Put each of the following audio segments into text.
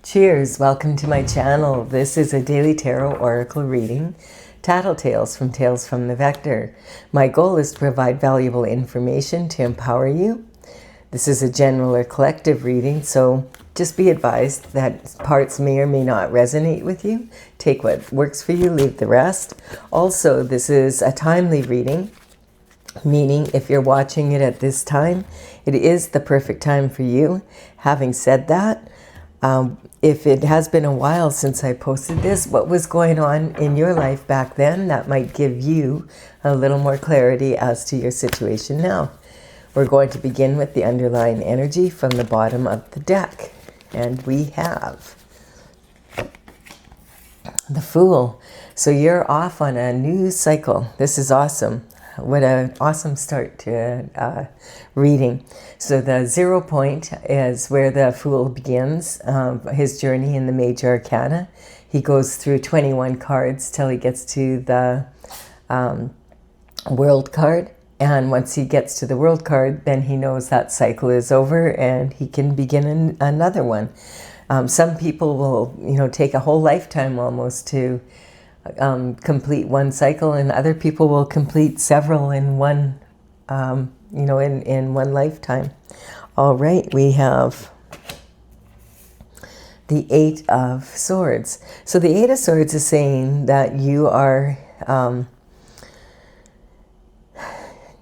Cheers, welcome to my channel. This is a daily tarot oracle reading, Tattle Tales from the Vector. My goal is to provide valuable information to empower you. This is a general or collective reading, so just be advised that parts may or may not resonate with you. Take what works for you, leave the rest. Also, this is a timely reading, meaning if you're watching it at this time, it is the perfect time for you. Having said that, if it has been a while since I posted this, what was going on in your life back then, that might give you a little more clarity as to your situation now. We're going to begin with the underlying energy from the bottom of the deck. And we have the Fool. So you're off on a new cycle. This is awesome. What an awesome start to reading. So the 0 point is where the Fool begins his journey in the Major Arcana. He goes through 21 cards till he gets to the World card. And once he gets to the World card, then he knows that cycle is over and he can begin another one. Some people will, take a whole lifetime almost to complete one cycle, and other people will complete several in one, in one lifetime. All right, we have the 8 of Swords. So the 8 of Swords is saying that you are,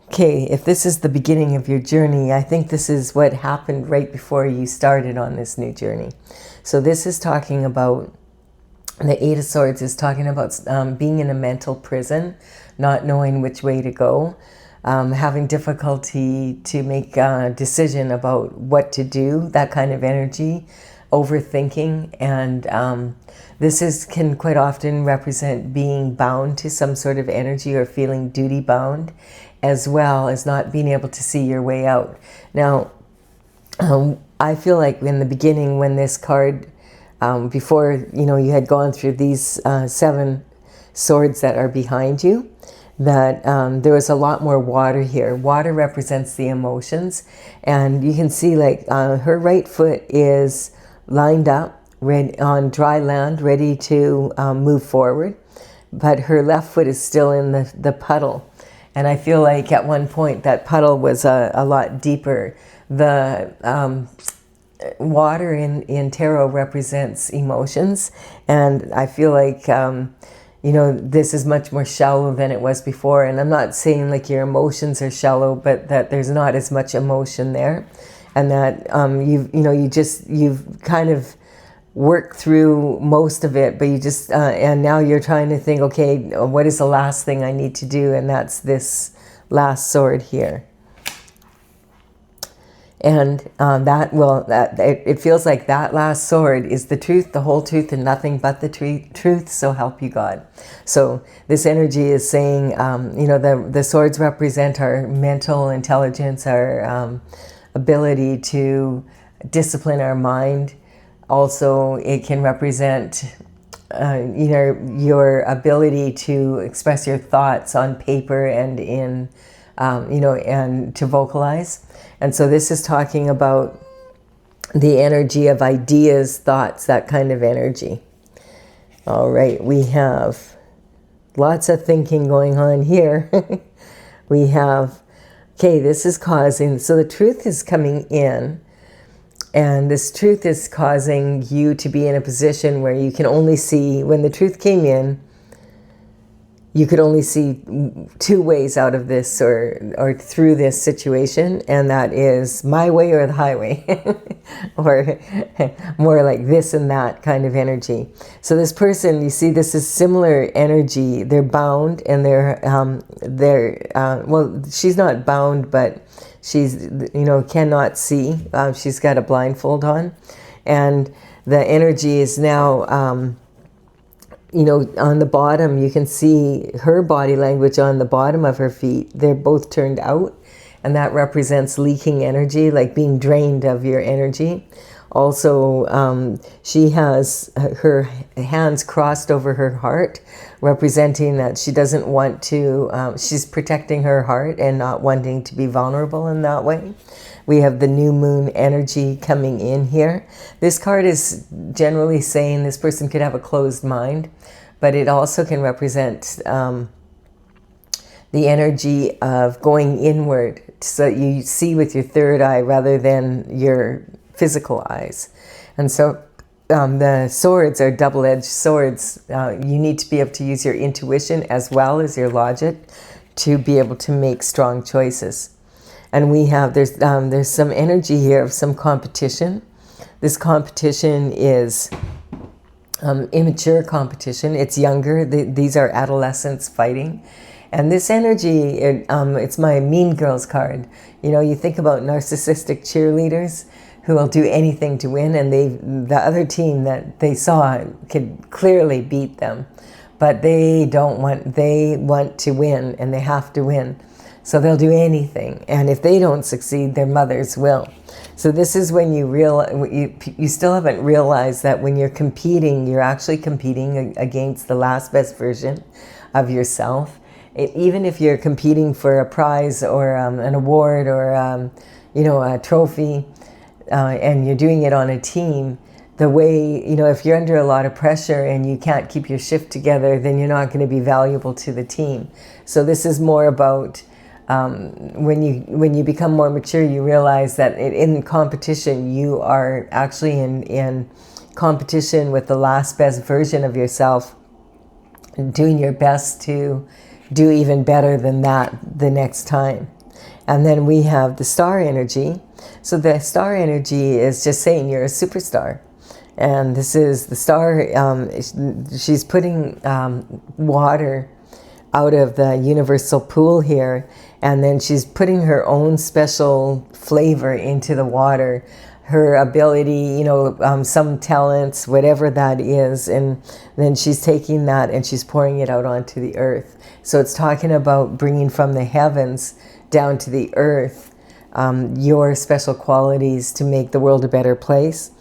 okay, if this is the beginning of your journey, I think this is what happened right before you started on this new journey. So this is talking about, the 8 of Swords is talking about being in a mental prison, not knowing which way to go, having difficulty to make a decision about what to do, that kind of energy, overthinking. And this can quite often represent being bound to some sort of energy or feeling duty bound, as well as not being able to see your way out. Now, I feel like in the beginning when this card, before you had gone through these 7 swords that are behind you, that there was a lot more water here. Water represents the emotions, and you can see like her right foot is lined up on dry land, ready to move forward, but her left foot is still in the puddle. And I feel like at one point that puddle was a lot deeper. The water in tarot represents emotions, and I feel like this is much more shallow than it was before. And I'm not saying like your emotions are shallow, but that there's not as much emotion there, and that you've kind of worked through most of it, but you just and now you're trying to think, okay, what is the last thing I need to do? And that's this last sword here. And it feels like that last sword is the truth, the whole truth, and nothing but the truth, so help you God. So this energy is saying, the swords represent our mental intelligence, our ability to discipline our mind. Also, it can represent your ability to express your thoughts on paper and in, and to vocalize. And so this is talking about the energy of ideas, thoughts, that kind of energy. All right, we have lots of thinking going on here. We have, okay, this is causing, so the truth is coming in, and this truth is causing you to be in a position where you can only see, when the truth came in, you could only see 2 ways out of this or through this situation, and that is my way or the highway, or more like this and that kind of energy. So this person, you see, this is similar energy. They're bound, and well, she's not bound, but she's, cannot see. She's got a blindfold on, and the energy is now, on the bottom, you can see her body language on the bottom of her feet. They're both turned out, and that represents leaking energy, like being drained of your energy. Also, she has her hands crossed over her heart, representing that she doesn't want to, she's protecting her heart and not wanting to be vulnerable in that way. We have the new moon energy coming in here. This card is generally saying this person could have a closed mind, but it also can represent the energy of going inward so that you see with your third eye rather than your physical eyes. And so the swords are double-edged swords. You need to be able to use your intuition as well as your logic to be able to make strong choices. And we have, there's some energy here of some competition. This competition is immature competition. It's younger. These are adolescents fighting. And this energy, it's my Mean Girls card. You know, you think about narcissistic cheerleaders who will do anything to win, and the other team that they saw could clearly beat them. But they want to win, and they have to win. So they'll do anything. And if they don't succeed, their mothers will. So this is when you still haven't realized that when you're competing, you're actually competing against the last best version of yourself. Even if you're competing for a prize or an award or a trophy, and you're doing it on a team, the way, if you're under a lot of pressure and you can't keep your shift together, then you're not going to be valuable to the team. So this is more about when you become more mature, you realize that in competition, you are actually in competition with the last best version of yourself, doing your best to do even better than that the next time. And then we have the star energy. So the star energy is just saying you're a superstar. And this is the star, she's putting water out of the universal pool here, and then she's putting her own special flavor into the water, her ability, some talents, whatever that is, and then she's taking that and she's pouring it out onto the earth. So it's talking about bringing from the heavens down to the earth your special qualities to make the world a better place.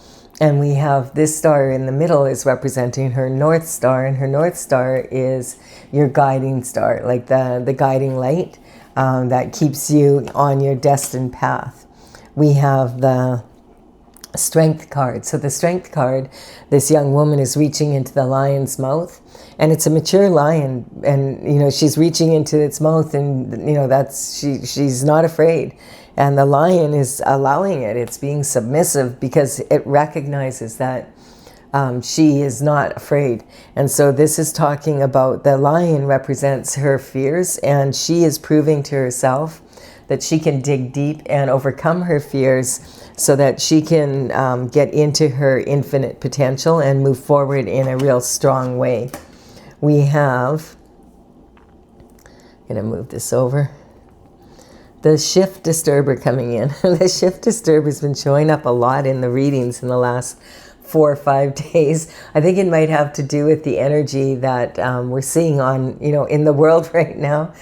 And we have this star in the middle is representing her North Star, and her North Star is your guiding star, like the guiding light that keeps you on your destined path. We have the Strength card. So the Strength card, this young woman is reaching into the lion's mouth, and it's a mature lion, and she's reaching into its mouth, and she's not afraid, and the lion is allowing it. It's being submissive because it recognizes that she is not afraid. And so this is talking about the lion represents her fears, and she is proving to herself that she can dig deep and overcome her fears so that she can get into her infinite potential and move forward in a real strong way. We have, I'm going to move this over, the shift disturber coming in. The shift disturber has been showing up a lot in the readings in the last 4 or 5 days. I think it might have to do with the energy that we're seeing on, in the world right now.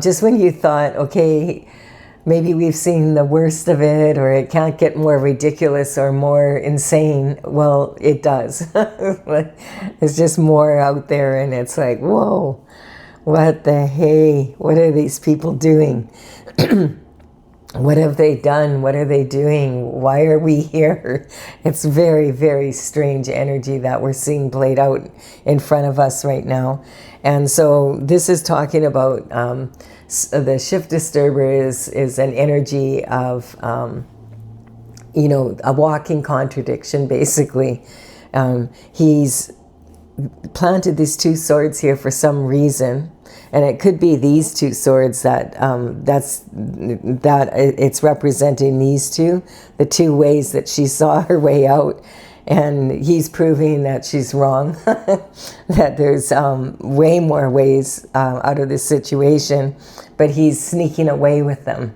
Just when you thought, okay, maybe we've seen the worst of it, or it can't get more ridiculous or more insane. Well, it does. There's just more out there, and it's like, whoa, what the hey? What are these people doing? What have they done? What are they doing? Why are we here? It's very, very strange energy that we're seeing played out in front of us right now. And so this is talking about the shift disturber is an energy of, a walking contradiction, basically. He's planted these 2 swords here for some reason. And it could be these 2 swords that it's representing these two, the 2 ways that she saw her way out. And he's proving that she's wrong, that there's way more ways out of this situation, but he's sneaking away with them.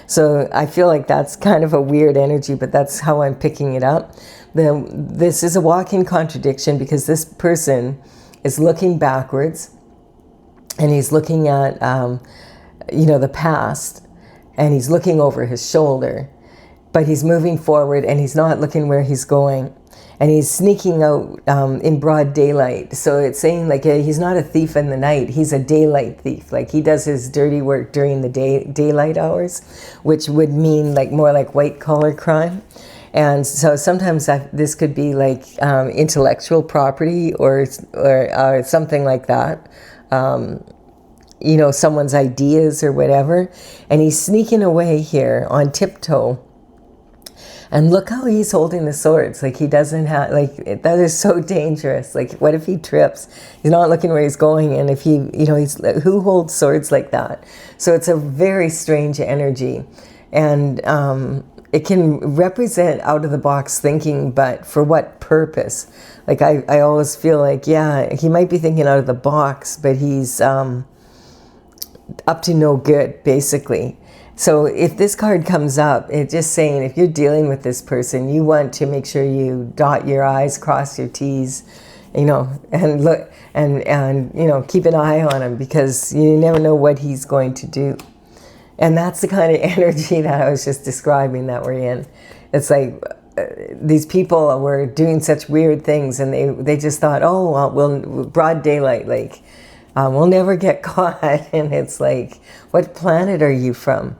So I feel like that's kind of a weird energy, but that's how I'm picking it up. This is a walking contradiction because this person is looking backwards, and he's looking at, the past, and he's looking over his shoulder. but he's moving forward and he's not looking where he's going. And he's sneaking out in broad daylight. So it's saying like he's not a thief in the night. He's a daylight thief. Like he does his dirty work during the daylight hours, which would mean like more like white collar crime. And so sometimes this could be like intellectual property or something like that. You know, someone's ideas or whatever. And he's sneaking away here on tiptoe. And look how he's holding the swords. Like he doesn't have, like, that is so dangerous. Like, what if he trips? He's not looking where he's going. And if he, you know, who holds swords like that? So it's a very strange energy. And it can represent out of the box thinking, but for what purpose? Like I always feel like, yeah, he might be thinking out of the box, but he's up to no good, basically. So if this card comes up, it's just saying if you're dealing with this person, you want to make sure you dot your I's, cross your T's, you know, and look and you know, keep an eye on him, because you never know what he's going to do. And that's the kind of energy that I was just describing that we're in. It's like these people were doing such weird things, and they just thought, oh, well, we'll broad daylight, like we'll never get caught. And it's like, what planet are you from?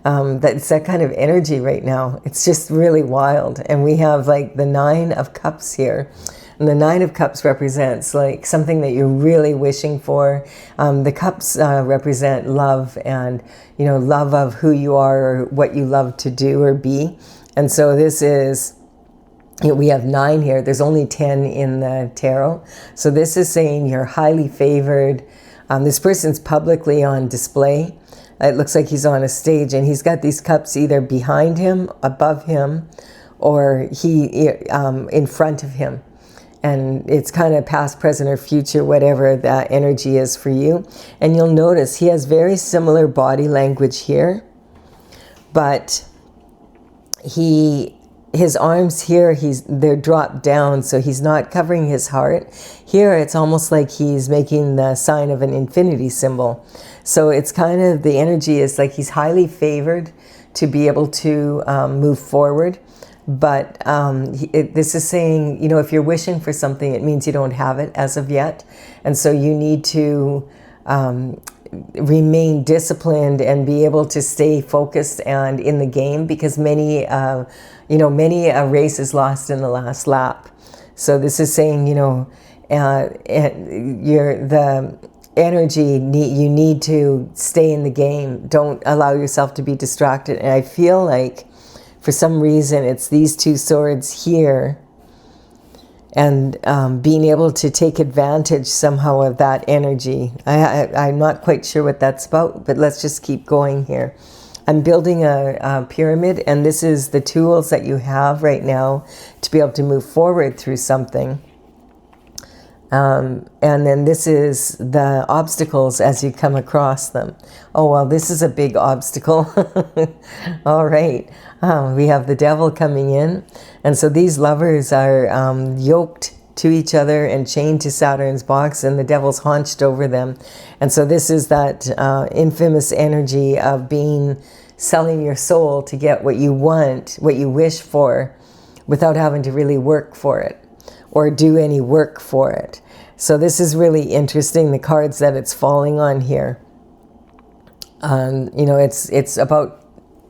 That's that kind of energy right now. It's just really wild. And we have like the 9 of Cups here. And the 9 of Cups represents like something that you're really wishing for. The Cups represent love, and, you know, love of who you are or what you love to do or be. And so this is, you know, we have 9 here. There's only 10 in the tarot. So this is saying you're highly favored. This person's publicly on display. It looks like he's on a stage, and he's got these cups either behind him, above him, or he in front of him. And it's kind of past, present, or future, whatever that energy is for you. And you'll notice he has very similar body language here, but his arms here, they're dropped down, so he's not covering his heart. Here, it's almost like he's making the sign of an infinity symbol. So it's kind of, the energy is like he's highly favored to be able to move forward. But this is saying, you know, if you're wishing for something, it means you don't have it as of yet. And so you need to remain disciplined and be able to stay focused and in the game, because many a race is lost in the last lap. So this is saying, you know, the energy, you need to stay in the game. Don't allow yourself to be distracted. And I feel like for some reason it's these 2 swords here, and being able to take advantage somehow of that energy. I'm not quite sure what that's about, but let's just keep going here. I'm building a pyramid, and this is the tools that you have right now to be able to move forward through something. And then this is the obstacles as you come across them. Oh, well, this is a big obstacle. All right. We have the devil coming in. And so these lovers are yoked to each other and chained to Saturn's box, and the devil's haunched over them. And so this is that infamous energy of selling your soul to get what you want, what you wish for, without having to really work for it or do any work for it. So this is really interesting, the cards that it's falling on here. You know, it's about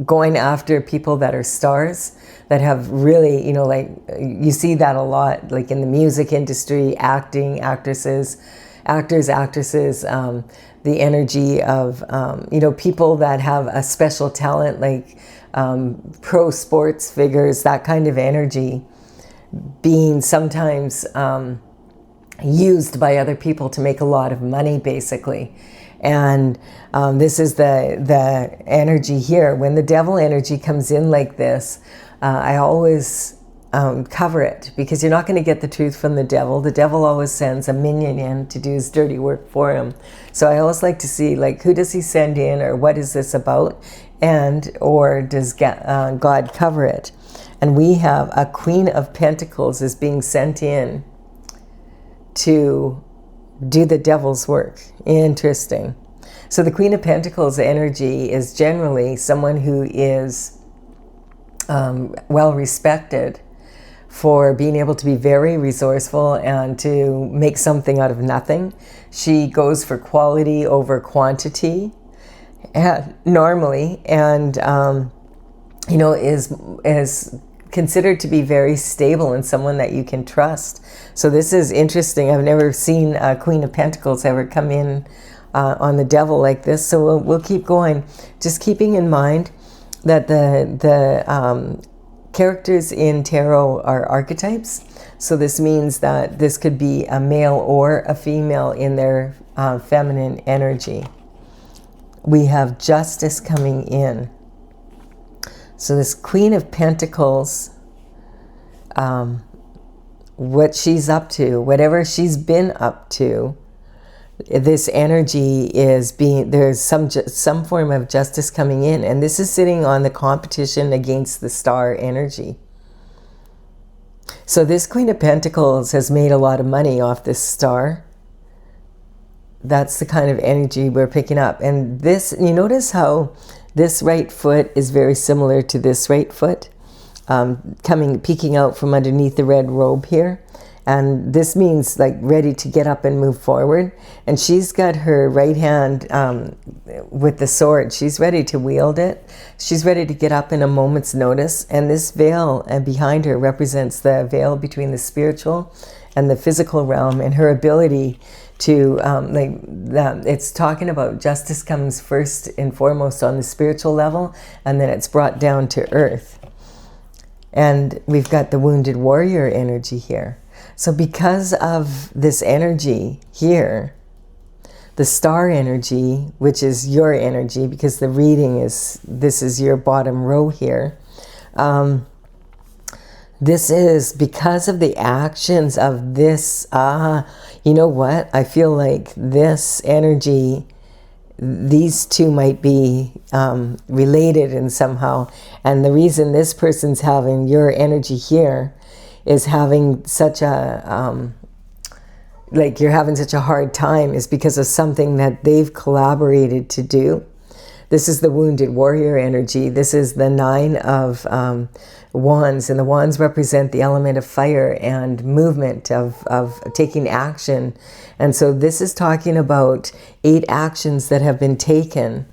going after people that are stars, that have really, you know, like you see that a lot, like in the music industry, acting, actresses, the energy of, you know, people that have a special talent, like pro sports figures, that kind of energy being sometimes used by other people to make a lot of money, basically. And this is the energy here. When the devil energy comes in like this, I always cover it, because you're not going to get the truth from the devil. The devil always sends a minion in to do his dirty work for him. So I always like to see, like, who does he send in, or what is this about, or does God cover it? And we have a Queen of Pentacles is being sent in to do the devil's work. Interesting. So the Queen of Pentacles energy is generally someone who is well respected for being able to be very resourceful and to make something out of nothing. She goes for quality over quantity normally, and is considered to be very stable and someone that you can trust. So this is interesting. I've never seen a Queen of Pentacles ever come in on the devil like this. So we'll keep going, just keeping in mind that the characters in tarot are archetypes. So this means that this could be a male or a female in their feminine energy. We have Justice coming in. So this Queen of Pentacles, what she's up to, whatever she's been up to, this energy is there's some form of justice coming in, and this is sitting on the competition against the star energy. So this Queen of Pentacles has made a lot of money off this star. That's the kind of energy we're picking up. And this, you notice how this right foot is very similar to this right foot, peeking out from underneath the red robe here. And this means like ready to get up and move forward. And she's got her right hand with the sword. She's ready to wield it. She's ready to get up in a moment's notice. And this veil behind her represents the veil between the spiritual and the physical realm, and her ability to, it's talking about justice comes first and foremost on the spiritual level, and then it's brought down to earth. And we've got the wounded warrior energy here. So because of this energy here, the star energy, which is your energy, because the reading is, this is your bottom row here. This is because of the actions of this, you know what? I feel like this energy, these two might be related in somehow. And the reason this person's having your energy here is having such a, like you're having such a hard time is because of something that they've collaborated to do. This is the wounded warrior energy. This is the 9 of wands, and the wands represent the element of fire and movement, of taking action. And so this is talking about 8 actions that have been taken,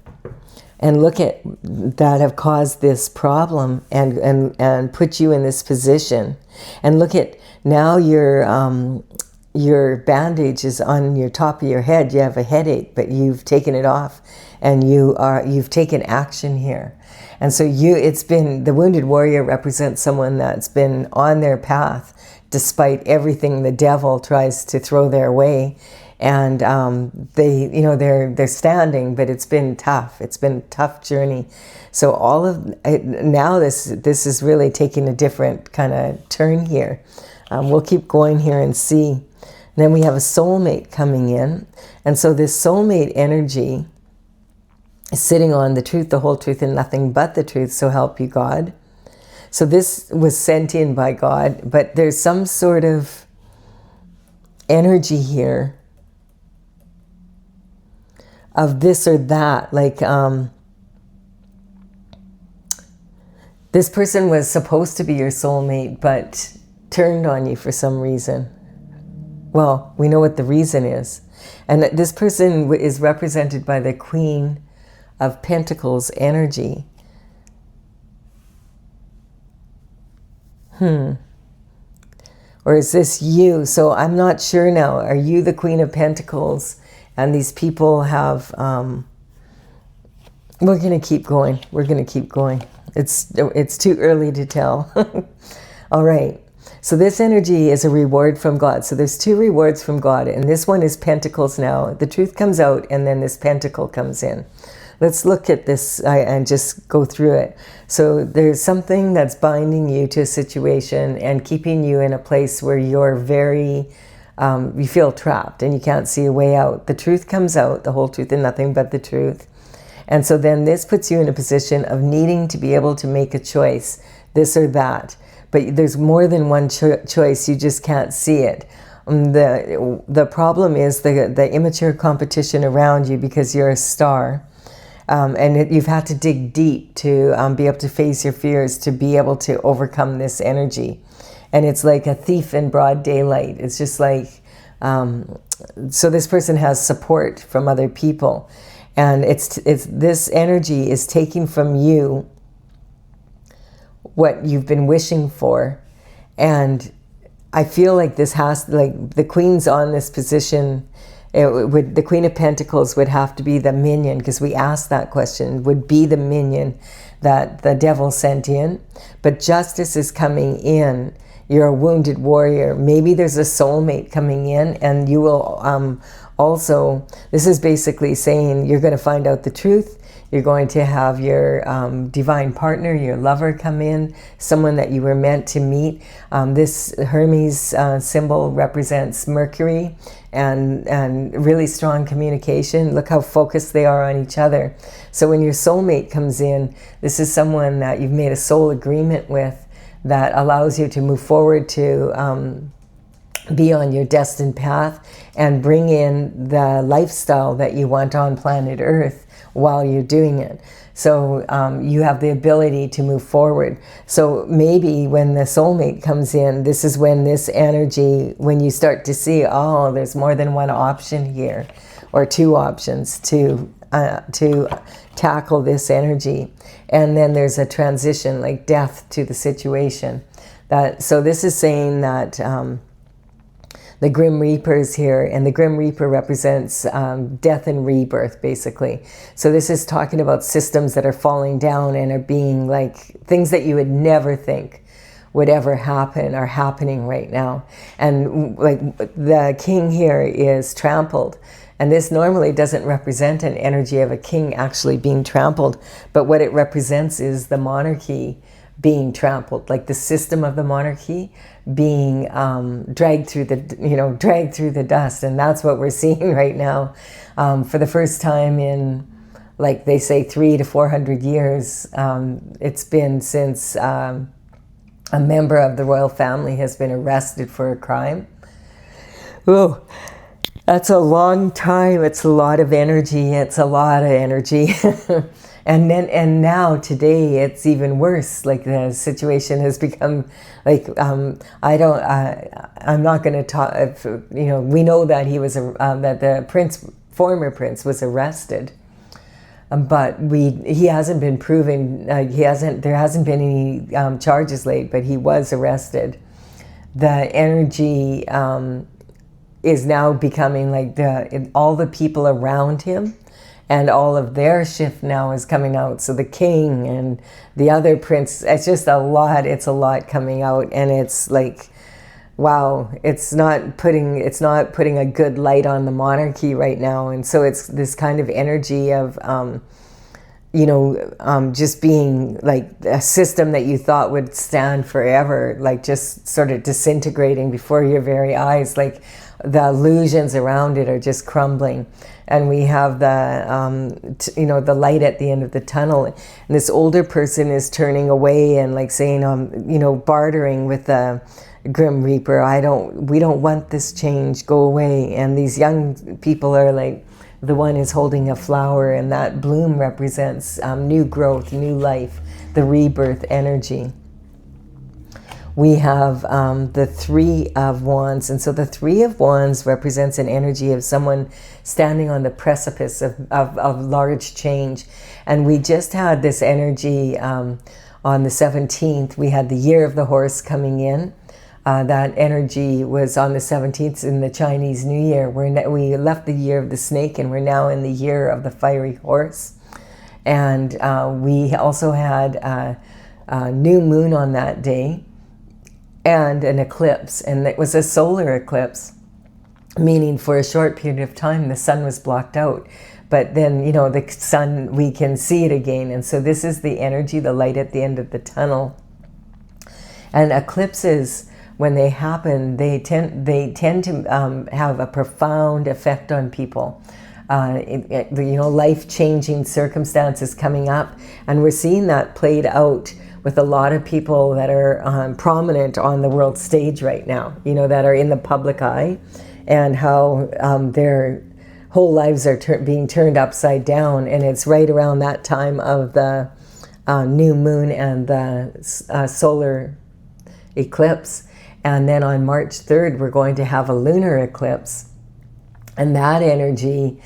and look at that, have caused this problem and put you in this position. And look at now your bandage is on your top of your head. You have a headache, but you've taken it off, and you've taken action here. And so it's been, the wounded warrior represents someone that's been on their path despite everything the devil tries to throw their way. And they're standing, but it's been tough. It's been a tough journey. So all of now this is really taking a different kind of turn here. We'll keep going here and see. Then we have a soulmate coming in. And so this soulmate energy is sitting on the truth, the whole truth, and nothing but the truth, so help you God. So this was sent in by God, but there's some sort of energy here of this or that. Like this person was supposed to be your soulmate, but turned on you for some reason. Well, we know what the reason is. And this person is represented by the Queen of Pentacles energy. Or is this you? So I'm not sure now. Are you the Queen of Pentacles? And these people have, we're going to keep going. We're going to keep going. It's too early to tell. All right. So this energy is a reward from God. So there's 2 rewards from God. And this one is Pentacles now. The truth comes out, and then this Pentacle comes in. Let's look at this and just go through it. So there's something that's binding you to a situation and keeping you in a place where you're very, you feel trapped and you can't see a way out. The truth comes out, the whole truth and nothing but the truth. And so then this puts you in a position of needing to be able to make a choice, this or that. But there's more than one choice, you just can't see it. The problem is the immature competition around you, because you're a star. You've had to dig deep to be able to face your fears, to be able to overcome this energy. And it's like a thief in broad daylight. It's just like, so this person has support from other people. And it's this energy is taking from you what you've been wishing for. And I feel like this has, like, the Queen's on this position. The Queen of Pentacles would have to be the minion, because we asked that question, would be the minion that the devil sent in. But justice is coming in. You're a wounded warrior. Maybe there's a soulmate coming in, and you will also, this is basically saying you're going to find out the truth. You're going to have your divine partner, your lover, come in, someone that you were meant to meet. This Hermes symbol represents Mercury and really strong communication. Look how focused they are on each other. So when your soulmate comes in, this is someone that you've made a soul agreement with that allows you to move forward, to be on your destined path and bring in the lifestyle that you want on planet Earth while you're doing it. So you have the ability to move forward. So maybe when the soulmate comes in, this is when this energy, when you start to see, oh, there's more than one option here, or two options to tackle this energy. And then there's a transition, like death to the situation. So this is saying that the Grim Reaper is here, and the Grim Reaper represents death and rebirth, basically. So this is talking about systems that are falling down and are being, like, things that you would never think would ever happen are happening right now. And like the king here is trampled. And this normally doesn't represent an energy of a king actually being trampled, but what it represents is the monarchy being trampled, like the system of the monarchy being dragged through the dust. And that's what we're seeing right now. For the first time in, like they say, 300 to 400 years, it's been since a member of the royal family has been arrested for a crime. Oh, that's a long time. It's a lot of energy. It's a lot of energy. And now today it's even worse. Like the situation has become like, I'm not going to talk, we know that he was, that the former prince was arrested. But he hasn't been proven, there hasn't been any charges laid, but he was arrested. The energy is now becoming like all the people around him, and all of their shift now is coming out. So the king and the other prince, it's just a lot coming out, and it's like, wow, it's not putting a good light on the monarchy right now. And so it's this kind of energy of just being like a system that you thought would stand forever, like just sort of disintegrating before your very eyes. Like the illusions around it are just crumbling. And we have the light at the end of the tunnel. And this older person is turning away and like saying, bartering with the Grim Reaper. We don't want this change, go away. And these young people are like, the one is holding a flower, and that bloom represents new growth, new life, the rebirth energy. We have the Three of Wands. And so the Three of Wands represents an energy of someone standing on the precipice of large change. And we just had this energy on the 17th. We had the Year of the Horse coming in. That energy was on the 17th in the Chinese New Year. We left the Year of the Snake, and we're now in the Year of the Fiery Horse. And we also had a new moon on that day, and an eclipse, and it was a solar eclipse, meaning for a short period of time the sun was blocked out, but then the sun, we can see it again. And so this is the energy, the light at the end of the tunnel. And eclipses, when they happen, they tend to have a profound effect on people. Life-changing circumstances coming up, and we're seeing that played out with a lot of people that are prominent on the world stage right now, that are in the public eye, and how they're whole lives are being turned upside down, and it's right around that time of the new moon and the solar eclipse. And then on March 3rd, we're going to have a lunar eclipse. And that energy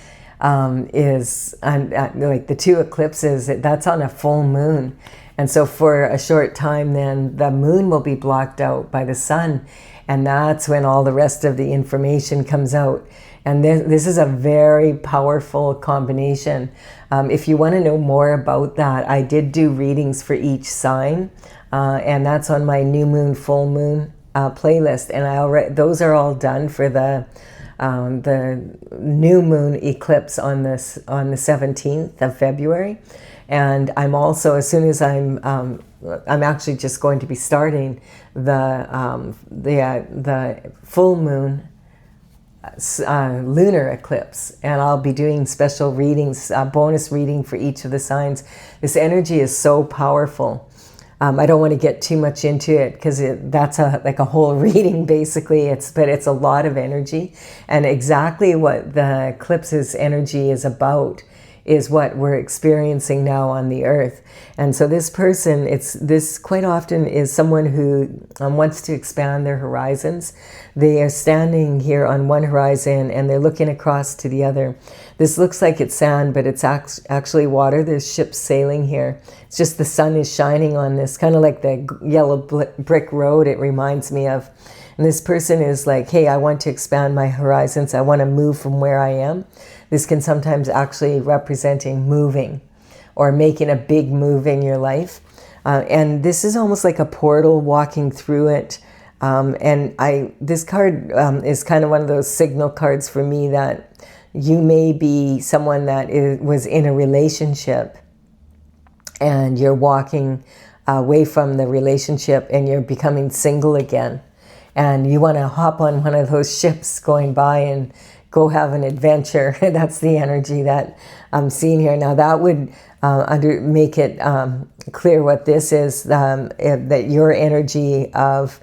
is, like the two eclipses, that's on a full moon. And so for a short time, then the moon will be blocked out by the sun. And that's when all the rest of the information comes out. And this is a very powerful combination. If you want to know more about that, I did do readings for each sign. And that's on my new moon, full moon playlist. And those are all done for the new moon eclipse on the 17th of February. And I'm also, as soon as I'm actually just going to be starting the full moon lunar eclipse, and I'll be doing special readings, bonus reading for each of the signs. This energy is so powerful. I don't want to get too much into it because that's like a whole reading basically. But it's a lot of energy, and exactly what the eclipse's energy is about is what we're experiencing now on the earth. And so this person, this quite often is someone who wants to expand their horizons. They are standing here on one horizon and they're looking across to the other. This looks like it's sand, but it's actually water. There's ships sailing here. It's just the sun is shining on this, kind of like the yellow brick road it reminds me of. And this person is like, hey, I want to expand my horizons. I want to move from where I am. This can sometimes actually representing moving or making a big move in your life. And this is almost like a portal walking through it. This card is kind of one of those signal cards for me that you may be someone that was in a relationship and you're walking away from the relationship and you're becoming single again. And you want to hop on one of those ships going by and go have an adventure. That's the energy that I'm seeing here. Now that would make it clear what this is, that your energy of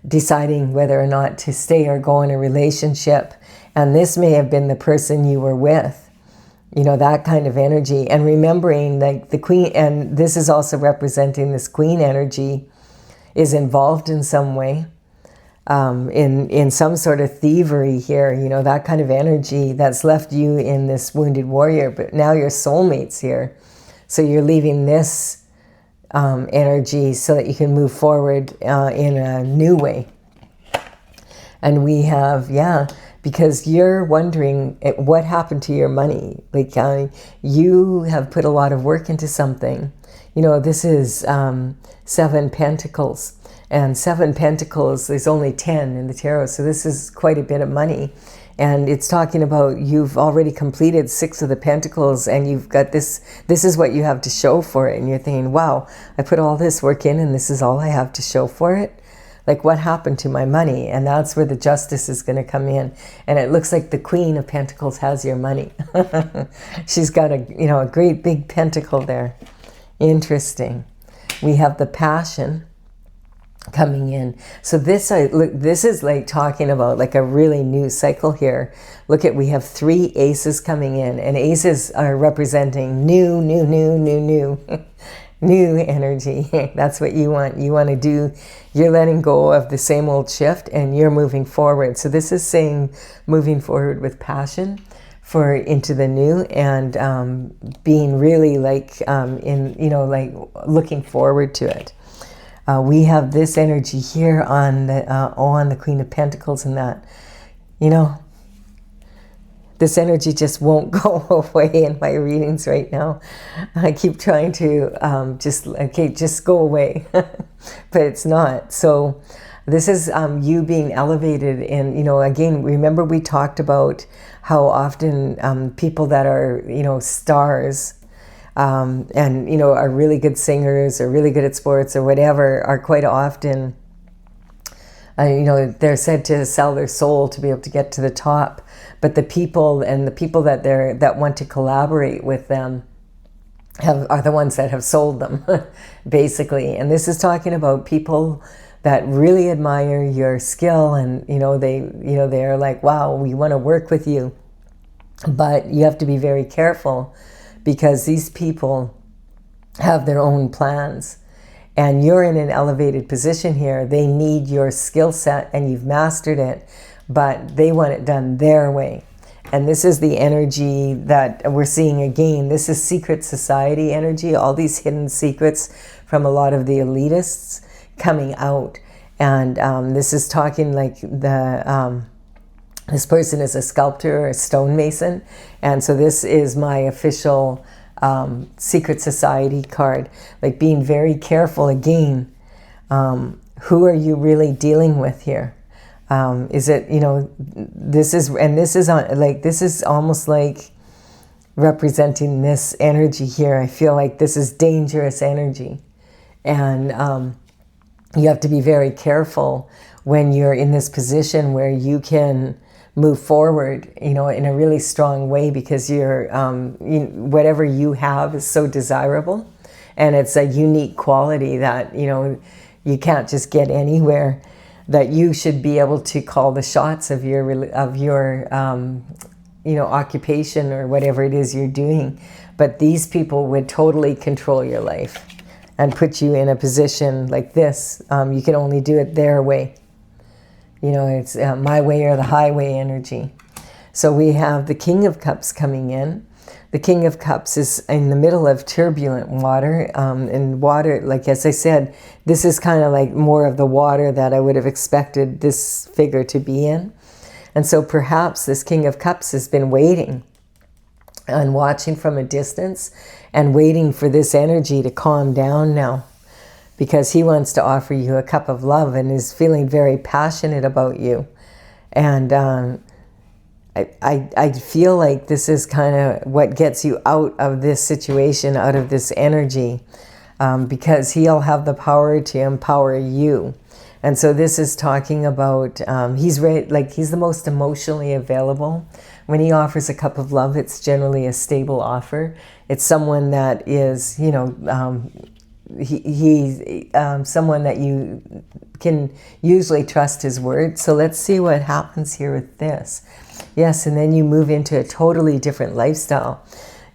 deciding whether or not to stay or go in a relationship. And this may have been the person you were with, that kind of energy. And remembering like the queen, and this is also representing this queen energy is involved in some way. In some sort of thievery here, that kind of energy that's left you in this wounded warrior, but now your soulmate's here. So you're leaving this energy so that you can move forward in a new way. And we have, because you're wondering what happened to your money. Like you have put a lot of work into something. This is 7 Pentacles. And 7 Pentacles, there's only 10 in the tarot, so this is quite a bit of money. And it's talking about you've already completed 6 of the Pentacles and you've got this is what you have to show for it. And you're thinking, wow, I put all this work in and this is all I have to show for it? Like, what happened to my money? And that's where the Justice is going to come in. And it looks like the Queen of Pentacles has your money. She's got a great big pentacle there. Interesting. We have the Passion coming in. So this is like talking about like a really new cycle here. Look we have 3 aces coming in, and aces are representing new new energy. That's what you want. You want to do, you're letting go of the same old shift and you're moving forward. So this is saying moving forward with passion into the new, and being really like like looking forward to it. We have this energy here on the Queen of Pentacles, and that, this energy just won't go away in my readings right now. I keep trying to just go away, but it's not. So this is you being elevated, and again, remember we talked about how often people that are stars. And are really good singers or really good at sports or whatever are quite often, they're said to sell their soul to be able to get to the top. But the people that want to collaborate with them are the ones that have sold them, basically. And this is talking about people that really admire your skill, and they're like, wow, we want to work with you. But you have to be very careful because these people have their own plans. And you're in an elevated position here. They need your skill set and you've mastered it, but they want it done their way. And this is the energy that we're seeing again. This is secret society energy, all these hidden secrets from a lot of the elitists coming out. And this is talking like this person is a sculptor or a stonemason. And so this is my official secret society card. Like being very careful again. Who are you really dealing with here? Is it, you know, this is almost like representing this energy here. I feel like this is dangerous energy. And you have to be very careful when you're in this position where you can move forward, you know, in a really strong way, because whatever you have is so desirable. And it's a unique quality that, you know, you can't just get anywhere. That you should be able to call the shots of your you know, occupation or whatever it is you're doing. But these people would totally control your life and put you in a position like this. You can only do it their way. You know, it's my way or the highway energy. So we have the King of Cups coming in. The King of Cups is in the middle of turbulent water. And water, like as I said, this is kind of like more of the water that I would have expected this figure to be in. And so perhaps this King of Cups has been waiting and watching from a distance and waiting for this energy to calm down now, because he wants to offer you a cup of love and is feeling very passionate about you. And I feel like this is kind of what gets you out of this situation, out of this energy, because he'll have the power to empower you. And so this is talking about, he's the most emotionally available. When he offers a cup of love, it's generally a stable offer. It's someone that is, you know, he's someone that you can usually trust his word. So let's see what happens here with this. Yes, and then you move into a totally different lifestyle.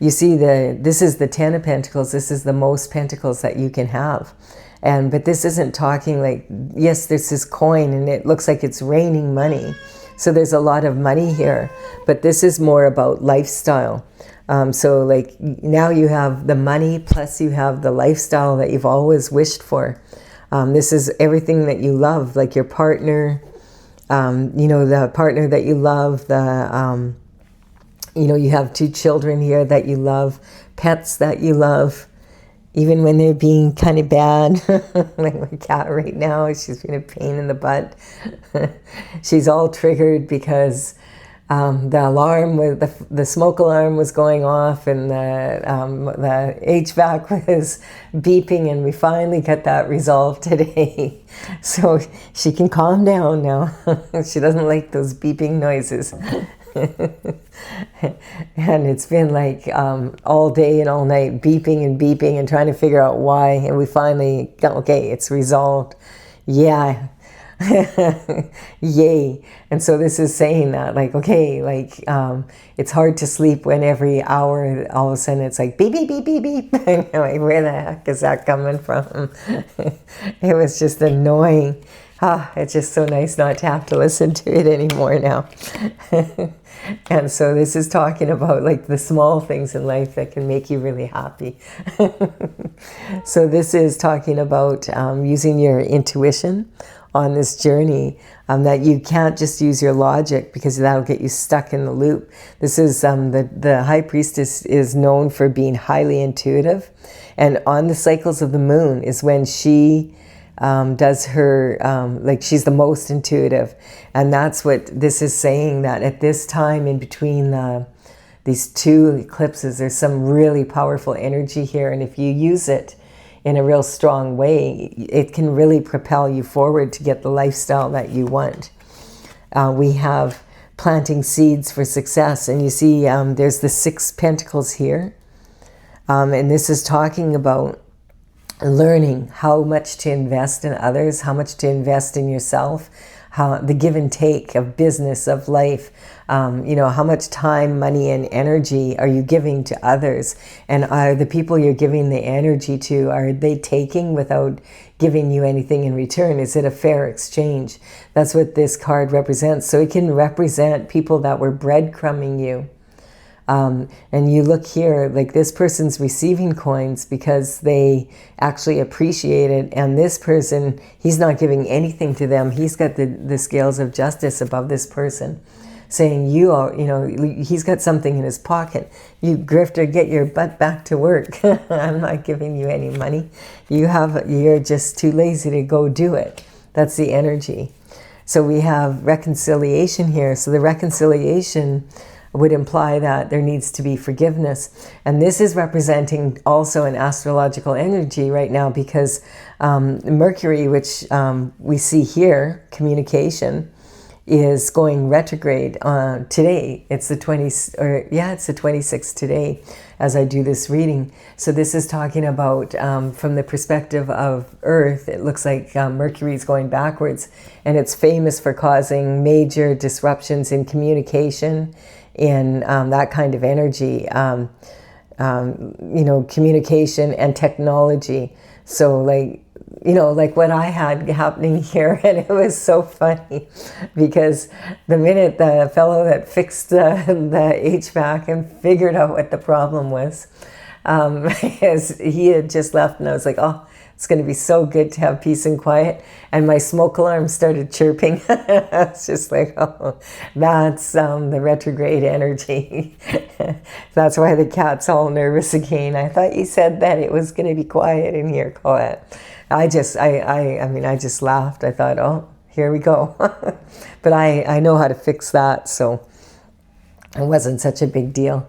You see, this is the 10 of Pentacles. This is the most pentacles that you can have. But this isn't talking like, yes, this is coin and it looks like it's raining money. So there's a lot of money here, but this is more about lifestyle. So like now you have the money plus you have the lifestyle that you've always wished for. This is everything that you love, like your partner, you know, the partner that you love, you know, you have 2 children here that you love, pets that you love, even when they're being kind of bad. Like my cat right now, she's been a pain in the butt. She's all triggered because the alarm, the smoke alarm was going off, and the HVAC was beeping, and we finally got that resolved today. So she can calm down now. She doesn't like those beeping noises. And it's been like all day and all night beeping and trying to figure out why, and we finally got, okay, it's resolved. Yeah. Yay. And so this is saying that, like, okay, like it's hard to sleep when every hour all of a sudden it's like beep beep beep beep beep. And you're like, where the heck is that coming from? It was just annoying. It's just so nice not to have to listen to it anymore now. And so this is talking about like the small things in life that can make you really happy. So this is talking about using your intuition on this journey, that you can't just use your logic, because that'll get you stuck in the loop. This is the High Priestess is known for being highly intuitive, and on the cycles of the moon is when she does her, like she's the most intuitive. And that's what this is saying, that at this time in between these 2 eclipses, there's some really powerful energy here. And if you use it in a real strong way, it can really propel you forward to get the lifestyle that you want. We have planting seeds for success. And you see there's the 6 pentacles here. And this is talking about learning how much to invest in others, how much to invest in yourself, how the give and take of business, of life, how much time, money, and energy are you giving to others? And are the people you're giving the energy to, are they taking without giving you anything in return? Is it a fair exchange? That's what this card represents. So it can represent people that were breadcrumbing you. And you look here, like this person's receiving coins because they actually appreciate it. And this person, he's not giving anything to them. He's got the scales of justice above this person, saying, he's got something in his pocket. You grifter, get your butt back to work. I'm not giving you any money. You're just too lazy to go do it. That's the energy. So we have reconciliation here. So the reconciliation would imply that there needs to be forgiveness. And this is representing also an astrological energy right now, because Mercury, which we see here, communication, is going retrograde today. It's the 26th today as I do this reading. So this is talking about, from the perspective of Earth, it looks like Mercury is going backwards, and it's famous for causing major disruptions in communication, in that kind of energy, communication and technology. So like what I had happening here, and it was so funny because the minute the fellow that fixed the HVAC and figured out what the problem was, he had just left, and I was like, oh, it's going to be so good to have peace and quiet. And my smoke alarm started chirping. It's just like, oh, that's the retrograde energy. That's why the cat's all nervous again. I thought you said that it was going to be quiet in here, Colette. I just laughed. I thought, oh, here we go. But I know how to fix that, so it wasn't such a big deal.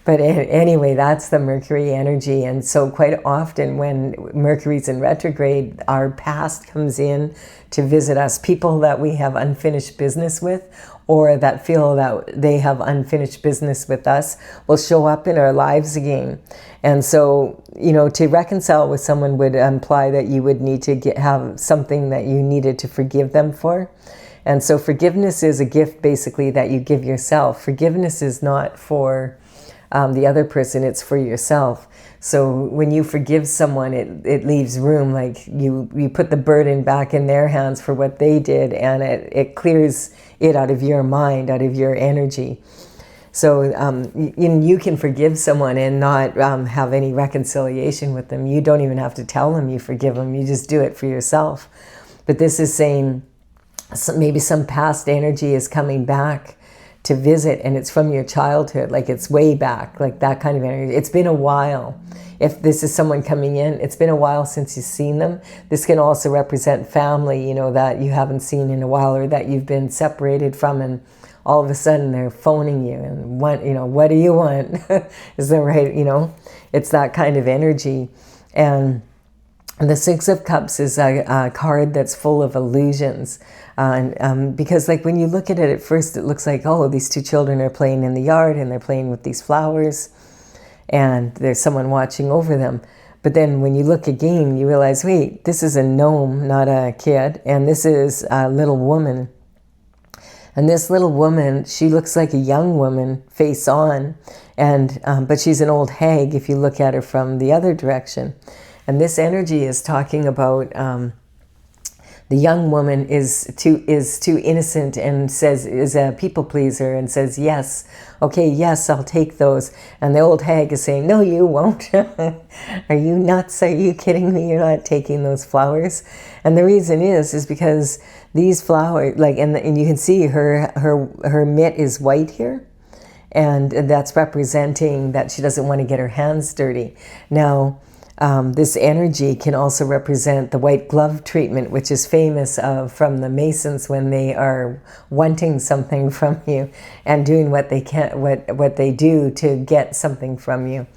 But anyway, that's the Mercury energy. And so quite often when Mercury's in retrograde, our past comes in to visit us. People that we have unfinished business with, or that feel that they have unfinished business with us, will show up in our lives again. And so, to reconcile with someone would imply that you would need to have something that you needed to forgive them for. And so forgiveness is a gift, basically, that you give yourself. Forgiveness is not for the other person, it's for yourself. So when you forgive someone, it leaves room, like you put the burden back in their hands for what they did, and it clears it out of your mind, out of your energy. So you can forgive someone and not have any reconciliation with them. You don't even have to tell them you forgive them. You just do it for yourself. But this is saying maybe some past energy is coming back to visit, and it's from your childhood, like it's way back, like that kind of energy. It's been a while. If this is someone coming in, it's been a while since you've seen them. This can also represent family, that you haven't seen in a while, or that you've been separated from, and all of a sudden they're phoning you and what do you want? Is that right? It's that kind of energy. And the Six of Cups is a card that's full of illusions. Because like when you look at it at first, it looks like, oh, these two children are playing in the yard and they're playing with these flowers and there's someone watching over them. But then when you look again, you realize, wait, this is a gnome, not a kid. And this is a little woman. And this little woman, she looks like a young woman, face on. But she's an old hag if you look at her from the other direction. And this energy is talking about the young woman is too innocent and is a people pleaser and says, yes, okay, yes, I'll take those. And the old hag is saying, no, you won't. Are you nuts? Are you kidding me? You're not taking those flowers. And the reason is because these flowers, and you can see her mitt is white here. And that's representing that she doesn't want to get her hands dirty. Now, this energy can also represent the white glove treatment, which is famous from the Masons when they are wanting something from you and doing what they can, what they do to get something from you.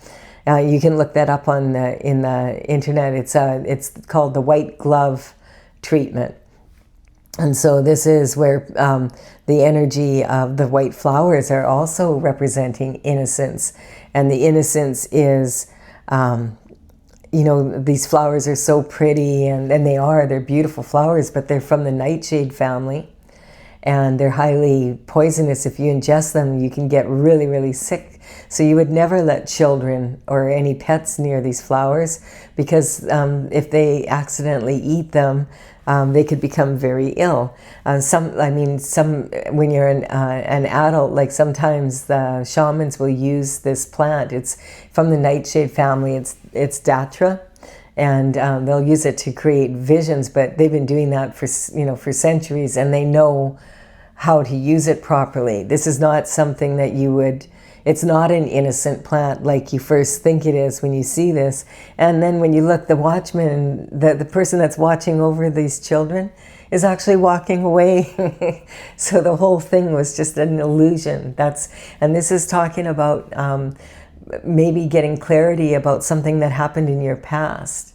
You can look that up in the internet. It's called the white glove treatment. And so this is where the energy of the white flowers are also representing innocence, and the innocence is you know, these flowers are so pretty, and they're beautiful flowers, but they're from the nightshade family, and they're highly poisonous. If you ingest them, you can get really, really sick. So you would never let children or any pets near these flowers, because if they accidentally eat them, they could become very ill. When you're an adult, like sometimes the shamans will use this plant. It's from the nightshade family. It's datra, and they'll use it to create visions. But they've been doing that for centuries, and they know how to use it properly. This is not something that you would. It's not an innocent plant like you first think it is when you see this. And then when you look, the watchman, the person that's watching over these children is actually walking away. So the whole thing was just an illusion. And this is talking about maybe getting clarity about something that happened in your past.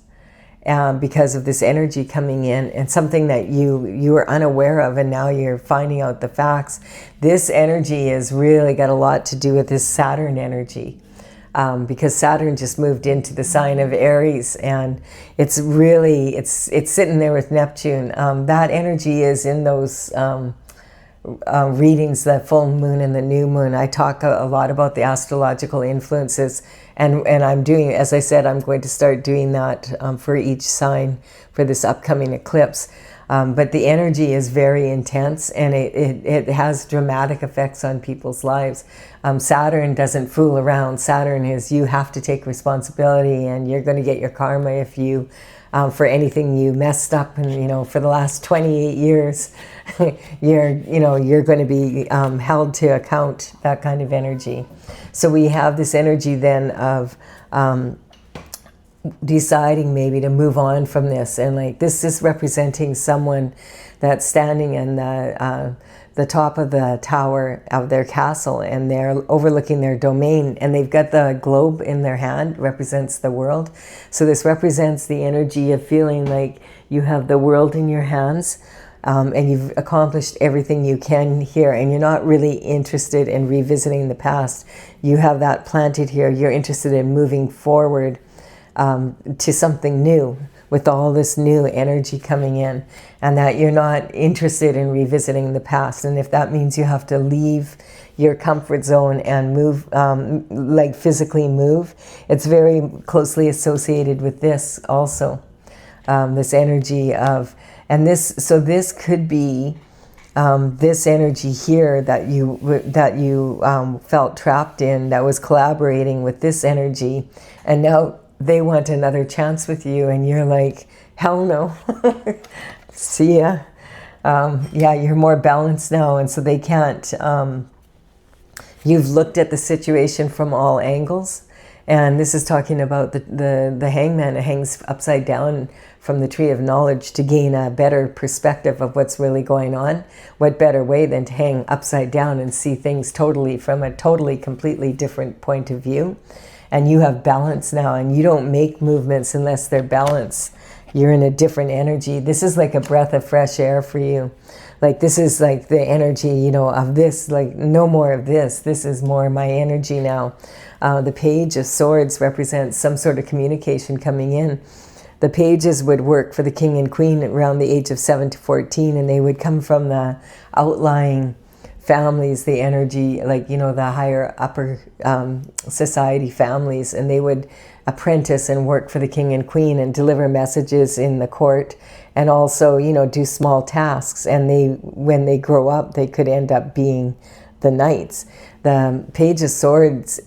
Because of this energy coming in, and something that you were unaware of, and now you're finding out the facts. This energy has really got a lot to do with this Saturn energy, because Saturn just moved into the sign of Aries, and it's sitting there with Neptune. That energy is in those readings, the full moon and the new moon. I talk a lot about the astrological influences, and I'm doing, as I said, I'm going to start doing that for each sign for this upcoming eclipse. But the energy is very intense, and it has dramatic effects on people's lives. Saturn doesn't fool around. Saturn is, you have to take responsibility, and you're going to get your karma if you for anything you messed up, and for the last 28 years you're going to be held to account, that kind of energy. So we have this energy then of deciding maybe to move on from this, and like this is representing someone that's standing in the top of the tower of their castle, and they're overlooking their domain, and they've got the globe in their hand, represents the world. So this represents the energy of feeling like you have the world in your hands, and you've accomplished everything you can here, and you're not really interested in revisiting the past. You have that planted here. You're interested in moving forward to something new, with all this new energy coming in, and that you're not interested in revisiting the past. And if that means you have to leave your comfort zone and move, like physically move, it's very closely associated with this also, this energy of, and this could be this energy here that you felt trapped in, that was collaborating with this energy, and now they want another chance with you, and you're like, hell no. See ya. Yeah, you're more balanced now, and so they can't. You've looked at the situation from all angles, and this is talking about the hangman who hangs upside down from the tree of knowledge to gain a better perspective of what's really going on. What better way than to hang upside down and see things from a completely different point of view? And you have balance now, and you don't make movements unless they're balanced. You're in a different energy. This is like a breath of fresh air for you. Like this is like the energy, of this, like no more of this. This is more my energy now. The Page of Swords represents some sort of communication coming in. The pages would work for the king and queen around the age of 7 to 14, and they would come from the outlying families, the energy, like, the higher upper society families, and they would apprentice and work for the king and queen and deliver messages in the court, and also, do small tasks. And when they grow up, they could end up being the knights. The Page of Swords,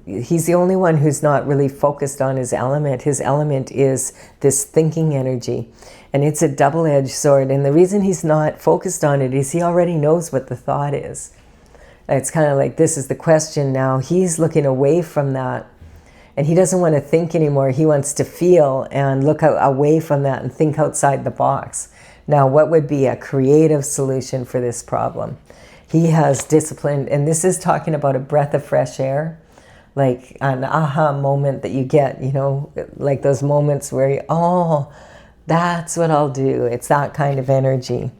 he's the only one who's not really focused on his element. His element is this thinking energy. And it's a double-edged sword. And the reason he's not focused on it is he already knows what the thought is. It's kind of like, this is the question now. He's looking away from that. And he doesn't want to think anymore. He wants to feel and look away from that and think outside the box. Now, what would be a creative solution for this problem? He has discipline. And this is talking about a breath of fresh air. Like an aha moment that you get, like those moments where that's what I'll do. It's that kind of energy.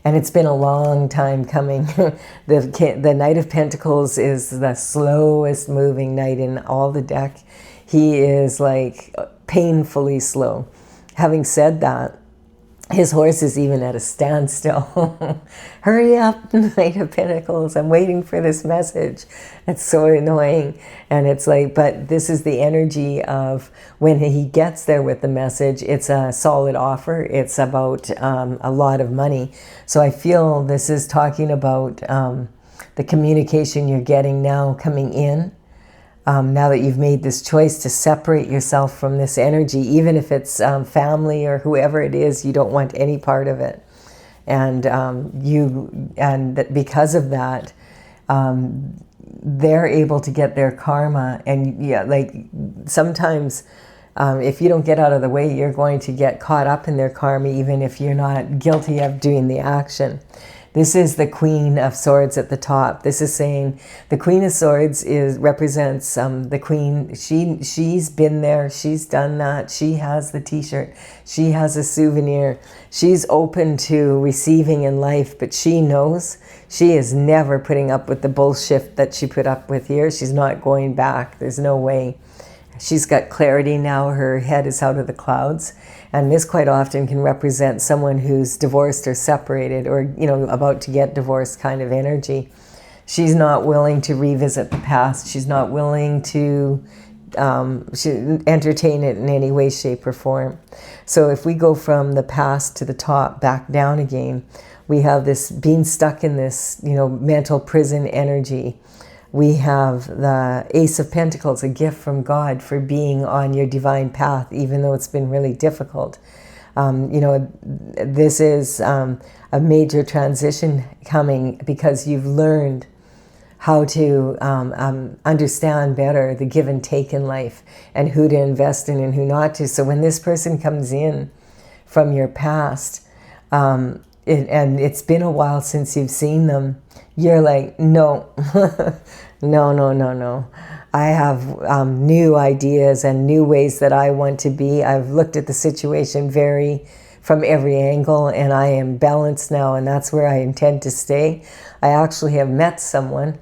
And it's been a long time coming. The Knight of Pentacles is the slowest moving knight in all the deck. He is like painfully slow. Having said that, his horse is even at a standstill. Hurry up, Knight of Pentacles. I'm waiting for this message. It's so annoying. And it's like, but this is the energy of when he gets there with the message, it's a solid offer. It's about a lot of money. So I feel this is talking about the communication you're getting now coming in. Now that you've made this choice to separate yourself from this energy, even if it's family or whoever it is, you don't want any part of it. And because of that, they're able to get their karma. And yeah, like sometimes if you don't get out of the way, you're going to get caught up in their karma, even if you're not guilty of doing the action. This is the Queen of Swords at the top. This is saying the Queen of Swords represents the Queen. She's been there. She's done that. She has the t-shirt. She has a souvenir. She's open to receiving in life, but she knows she is never putting up with the bullshit that she put up with here. She's not going back. There's no way. She's got clarity now. Her head is out of the clouds. And this quite often can represent someone who's divorced or separated or, you know, about to get divorced kind of energy. She's not willing to revisit the past. She's not willing to entertain it in any way, shape, or form. So if we go from the past to the top, back down again, we have this being stuck in this, you know, mental prison energy. We have the Ace of Pentacles, a gift from God for being on your divine path, even though it's been really difficult. You know, this is a major transition coming because you've learned how to understand better the give and take in life and who to invest in and who not to. So when this person comes in from your past, and it's been a while since you've seen them, you're like, no, no. I have new ideas and new ways that I want to be. I've looked at the situation from every angle, and I am balanced now, and that's where I intend to stay. I actually have met someone,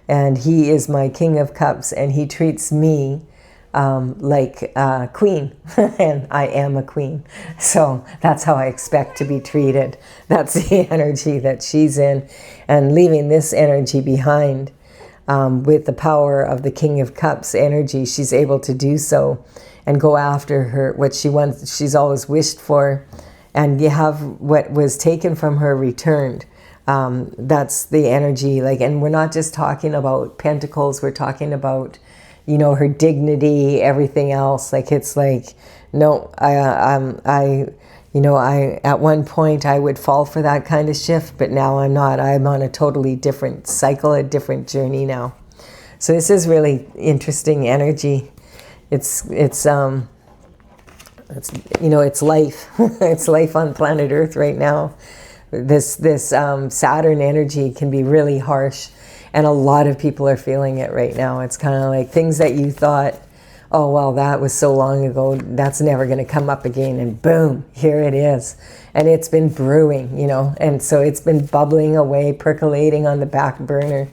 and he is my King of Cups, and he treats me like a queen, and I am a queen. So that's how I expect to be treated. That's the energy that she's in, and leaving this energy behind. With the power of the King of Cups energy, she's able to do so and go after what she's always wished for, and you have what was taken from her returned. That's the energy, like, and we're not just talking about pentacles, we're talking about, you know, her dignity, everything else. Like, it's like, no, you know, at one point I would fall for that kind of shift, but now I'm not. I'm on a totally different cycle, a different journey now. So this is really interesting energy. It's you know, it's life. It's life on planet Earth right now. This Saturn energy can be really harsh, and a lot of people are feeling it right now. It's kind of like things that you thought, oh, well, that was so long ago, that's never going to come up again. And boom, here it is. And it's been brewing, you know, and so it's been bubbling away, percolating on the back burner,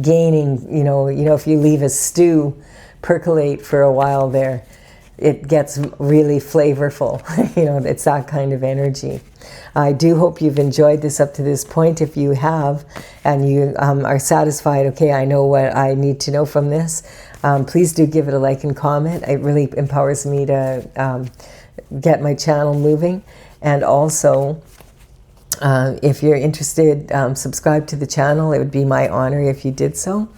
gaining, you know, if you leave a stew percolate for a while there, it gets really flavorful. You know, it's that kind of energy. I do hope you've enjoyed this up to this point. If you have, and you are satisfied, okay, I know what I need to know from this, please do give it a like and comment. It really empowers me to get my channel moving. And also, if you're interested, subscribe to the channel. It would be my honor if you did so.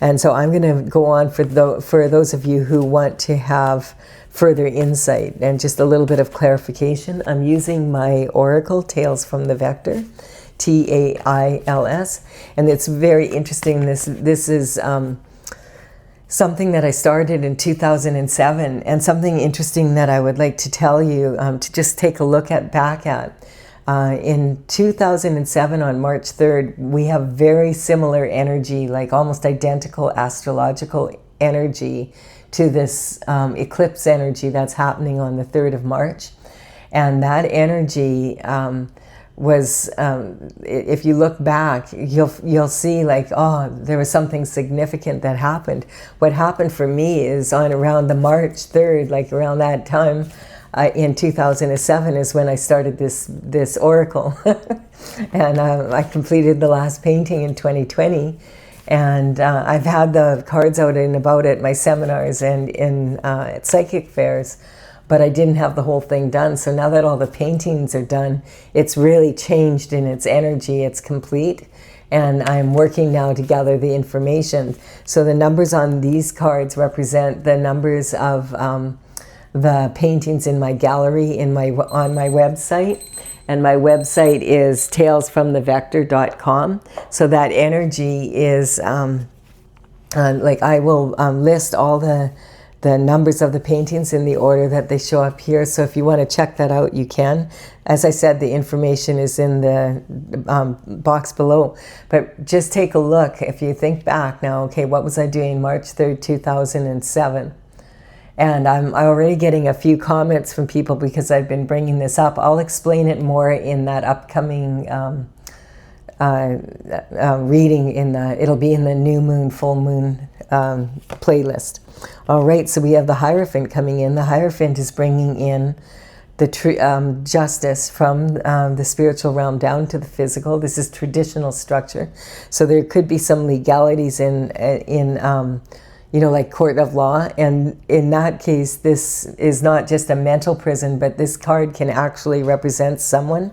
And so I'm going to go on for those of you who want to have further insight and just a little bit of clarification. I'm using my Oracle, Tales from the Vector, Tails, and it's very interesting. This is something that I started in 2007, and something interesting that I would like to tell you, to just take a look back at. In 2007, on March 3rd, we have very similar energy, like almost identical astrological energy to this eclipse energy that's happening on the 3rd of March. And that energy was, if you look back, you'll see like, oh, there was something significant that happened. What happened for me is on around the March 3rd, like around that time, in 2007 is when I started this oracle. And I completed the last painting in 2020. And I've had the cards out and about at my seminars and at psychic fairs, but I didn't have the whole thing done. So now that all the paintings are done, it's really changed in its energy. It's complete. And I'm working now to gather the information. So the numbers on these cards represent the numbers of the paintings in my gallery on my website. And my website is talesfromthevector.com. So that energy is, like I will list all the numbers of the paintings in the order that they show up here. So if you want to check that out, you can. As I said, the information is in the box below. But just take a look. If you think back now, okay, what was I doing March 3rd, 2007? And I'm already getting a few comments from people because I've been bringing this up. I'll explain it more in that upcoming reading. It'll be in the new moon, full moon playlist. All right, so we have the Hierophant coming in. The Hierophant is bringing in the justice from the spiritual realm down to the physical. This is traditional structure. So there could be some legalities in like court of law. And in that case, this is not just a mental prison, but this card can actually represent someone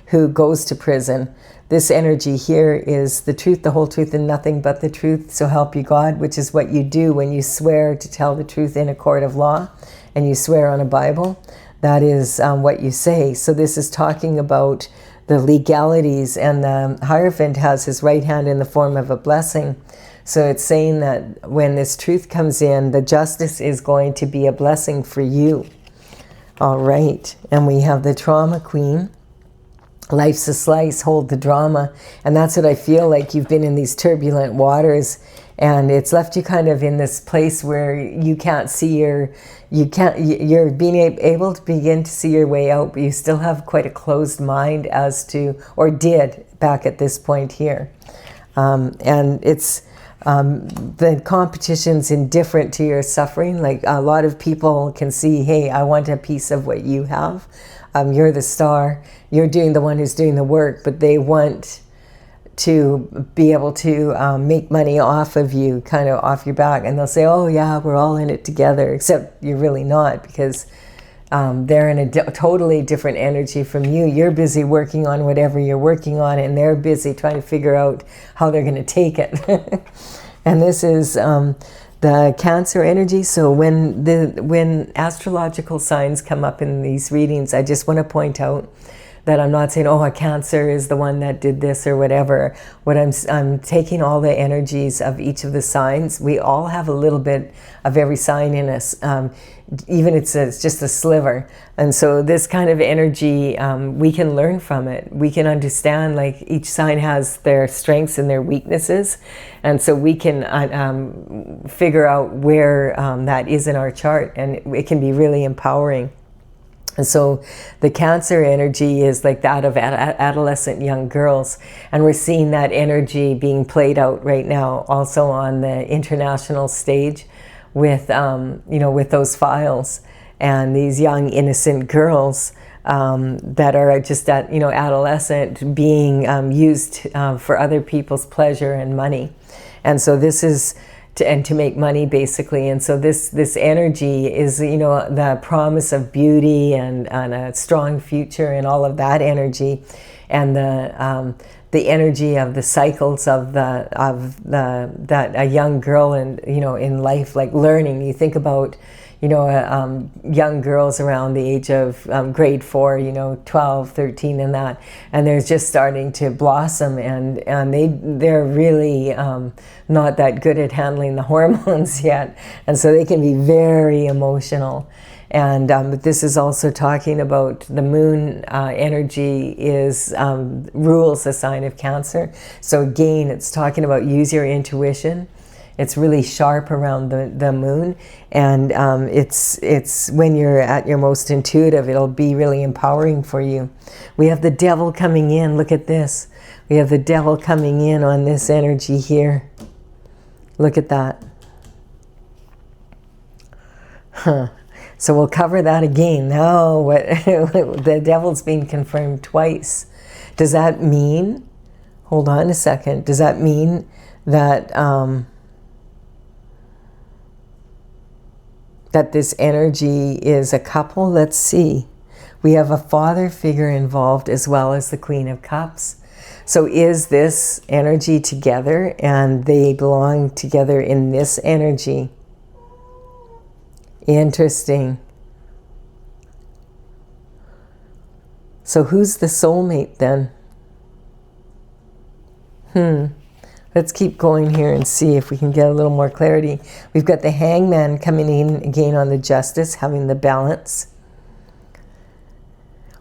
who goes to prison. This energy here is the truth, the whole truth, and nothing but the truth, so help you God, which is what you do when you swear to tell the truth in a court of law and you swear on a Bible. That is what you say. So this is talking about the legalities, and the Hierophant has his right hand in the form of a blessing. So it's saying that when this truth comes in, the justice is going to be a blessing for you. All right. And we have the Trauma Queen. Life's a slice, hold the drama. And that's what I feel like. You've been in these turbulent waters, and it's left you kind of in this place where you can't see you're being able to begin to see your way out, but you still have quite a closed mind as to, or did back at this point here. And it's, the competition's indifferent to your suffering. Like a lot of people can see, hey, I want a piece of what you have. You're the star. You're doing the one who's doing the work, but they want to be able to make money off of you, kind of off your back. And they'll say, oh yeah, we're all in it together, except you're really not, because they're in a totally different energy from you. You're busy working on whatever you're working on, and they're busy trying to figure out how they're going to take it. And this is the Cancer energy. So when astrological signs come up in these readings, I just want to point out that I'm not saying, oh, a Cancer is the one that did this or whatever. What I'm taking all the energies of each of the signs. We all have a little bit of every sign in us. Even it's just a sliver. And so this kind of energy, we can learn from it. We can understand, like, each sign has their strengths and their weaknesses. And so we can figure out where that is in our chart, and it can be really empowering. And so the Cancer energy is like that of adolescent young girls. And we're seeing that energy being played out right now also on the international stage with, with those files and these young innocent girls that are just adolescent, being used for other people's pleasure and money. And so this is to make money, basically. And so this energy is, the promise of beauty and a strong future and all of that energy, and the energy of the cycles of that a young girl and in life, like learning. You think about young girls around the age of grade 4, 12, 13 and that, and they're just starting to blossom, and they're really not that good at handling the hormones yet, and so they can be very emotional. And but this is also talking about the moon energy is rules the sign of Cancer. So again, it's talking about use your intuition. It's really sharp around the moon, and it's when you're at your most intuitive, it'll be really empowering for you. We have the devil coming in. Look at this. We have the devil coming in on this energy here. Look at that. Huh. So we'll cover that again. Now, what the devil's being confirmed twice. Does that mean, hold on a second, does that mean that that this energy is a couple? Let's see. We have a father figure involved as well as the Queen of Cups. So is this energy together, and they belong together in this energy? Interesting. So who's the soulmate then? Let's keep going here and see if we can get a little more clarity. We've got the Hangman coming in again on the Justice, having the balance.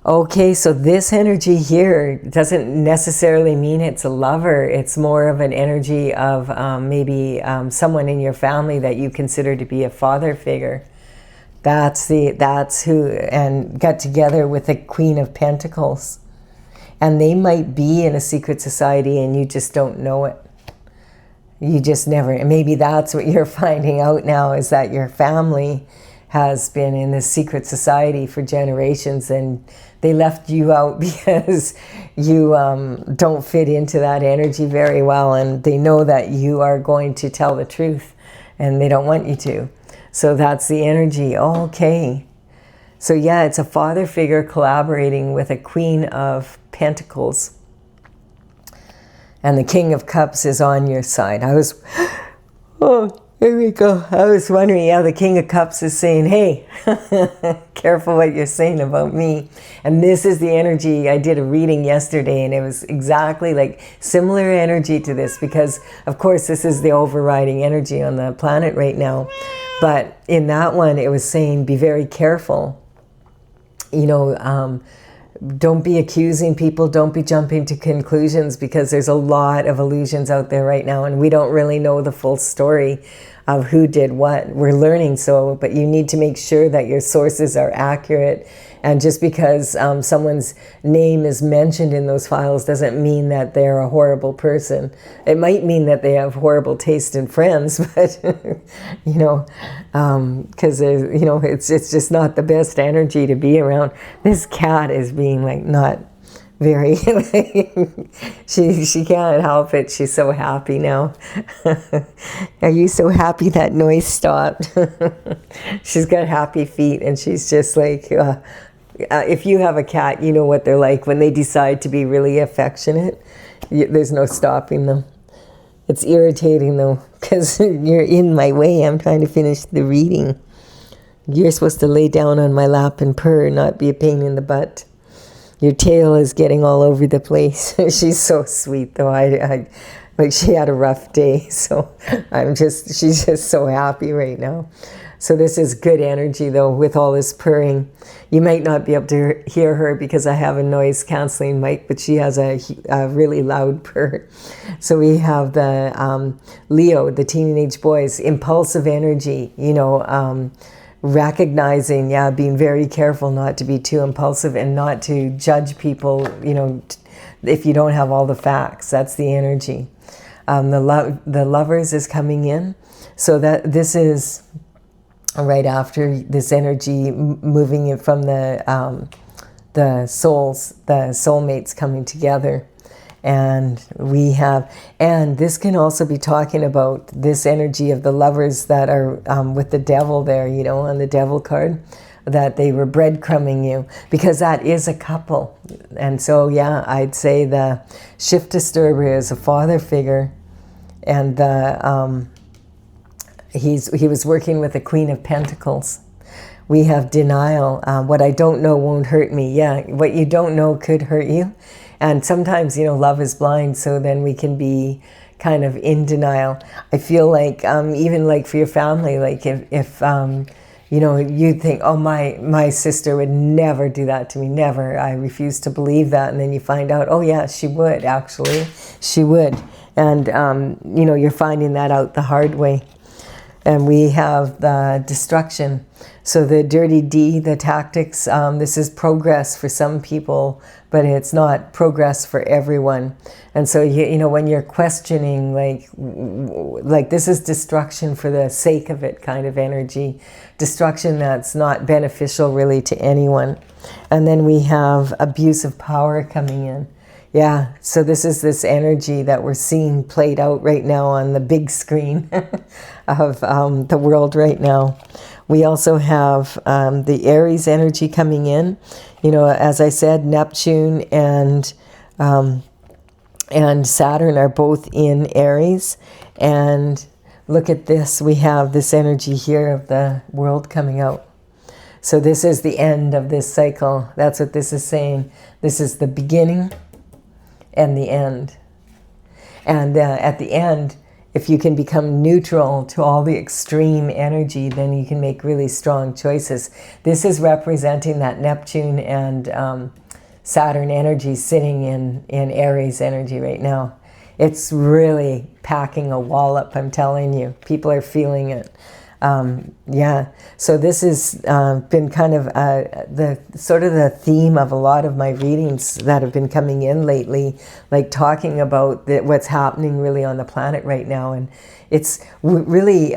Okay, so this energy here doesn't necessarily mean it's a lover. It's more of an energy of maybe someone in your family that you consider to be a father figure. That's who, and got together with the Queen of Pentacles. And they might be in a secret society and you just don't know it. You just never, and maybe that's what you're finding out now, is that your family has been in this secret society for generations, and they left you out because you don't fit into that energy very well, and they know that you are going to tell the truth and they don't want you to. So that's the energy. Okay. So yeah, it's a father figure collaborating with a Queen of Pentacles. And the King of Cups is on your side. Here we go. I was wondering, yeah, the King of Cups is saying, hey, careful what you're saying about me. And this is the energy. I did a reading yesterday, and it was exactly like similar energy to this, because of course this is the overriding energy on the planet right now. But in that one, it was saying, be very careful. You know, don't be accusing people. Don't be jumping to conclusions, because there's a lot of illusions out there right now, and we don't really know the full story of who did what. We're learning, but you need to make sure that your sources are accurate. And just because someone's name is mentioned in those files doesn't mean that they're a horrible person. It might mean that they have horrible taste in friends, but you know, because you know, it's just not the best energy to be around. This cat is being like not very she can't help it. She's so happy now. Are you so happy that noise stopped? She's got happy feet, and she's just like if you have a cat, you know what they're like when they decide to be really affectionate. There's no stopping them. It's irritating though, because you're in my way. I'm trying to finish the reading. You're supposed to lay down on my lap and purr, not be a pain in the butt. Your tail is getting all over the place. She's so sweet though. I like, she had a rough day, so she's just so happy right now. So this is good energy though, with all this purring. You might not be able to hear her because I have a noise canceling mic, but she has a really loud purr. So we have the Leo, the teenage boys, impulsive energy, you know, recognizing, being very careful not to be too impulsive and not to judge people, you know, if you don't have all the facts. That's the energy. The Lovers is coming in. So that this is right after this energy moving in from the soulmates coming together. And we have, and this can also be talking about this energy of the lovers that are with the devil there, you know, on the devil card, that they were breadcrumbing you, because that is a couple. And so, yeah, I'd say the shift disturber is a father figure, and he was working with the Queen of Pentacles. We have denial. What I don't know won't hurt me. Yeah, what you don't know could hurt you. And sometimes, you know, love is blind, so then we can be kind of in denial. I feel like even like for your family, like if you know, you'd think, oh, my sister would never do that to me, never. I refuse to believe that. And then you find out, oh yeah, she would, actually. She would. And, you know, you're finding that out the hard way. And we have the destruction. So the dirty D, the tactics, this is progress for some people, but it's not progress for everyone. And so, you know, when you're questioning, like this is destruction for the sake of it kind of energy, destruction that's not beneficial really to anyone. And then we have abuse of power coming in. Yeah, so this is this energy that we're seeing played out right now on the big screen of the world right now. We also have the Aries energy coming in. You know, as I said, Neptune and Saturn are both in Aries. And look at this, we have this energy here of the world coming out. So this is the end of this cycle. That's what this is saying. This is the beginning and the end. And at the end, if you can become neutral to all the extreme energy, then you can make really strong choices. This is representing that Neptune and Saturn energy sitting in Aries energy right now. It's really packing a wallop, I'm telling you. People are feeling it. Yeah, so this has been kind of the sort of the theme of a lot of my readings that have been coming in lately, like talking about what's happening really on the planet right now. And it's really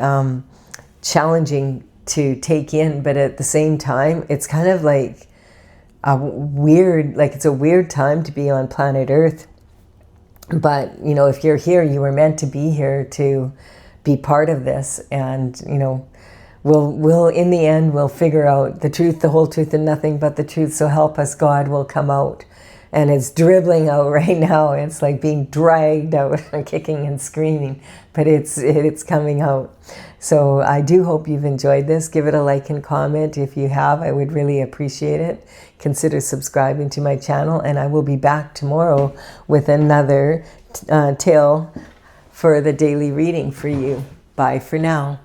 challenging to take in, but at the same time, it's kind of like it's a weird time to be on planet Earth. But, you know, if you're here, you were meant to be here to be part of this. And, you know, we'll in the end, we'll figure out the truth, the whole truth, and nothing but the truth. So help us God will come out. And it's dribbling out right now. It's like being dragged out, kicking and screaming, but it's coming out. So I do hope you've enjoyed this. Give it a like and comment. If you have, I would really appreciate it. Consider subscribing to my channel, and I will be back tomorrow with another tale for the daily reading for you. Bye for now.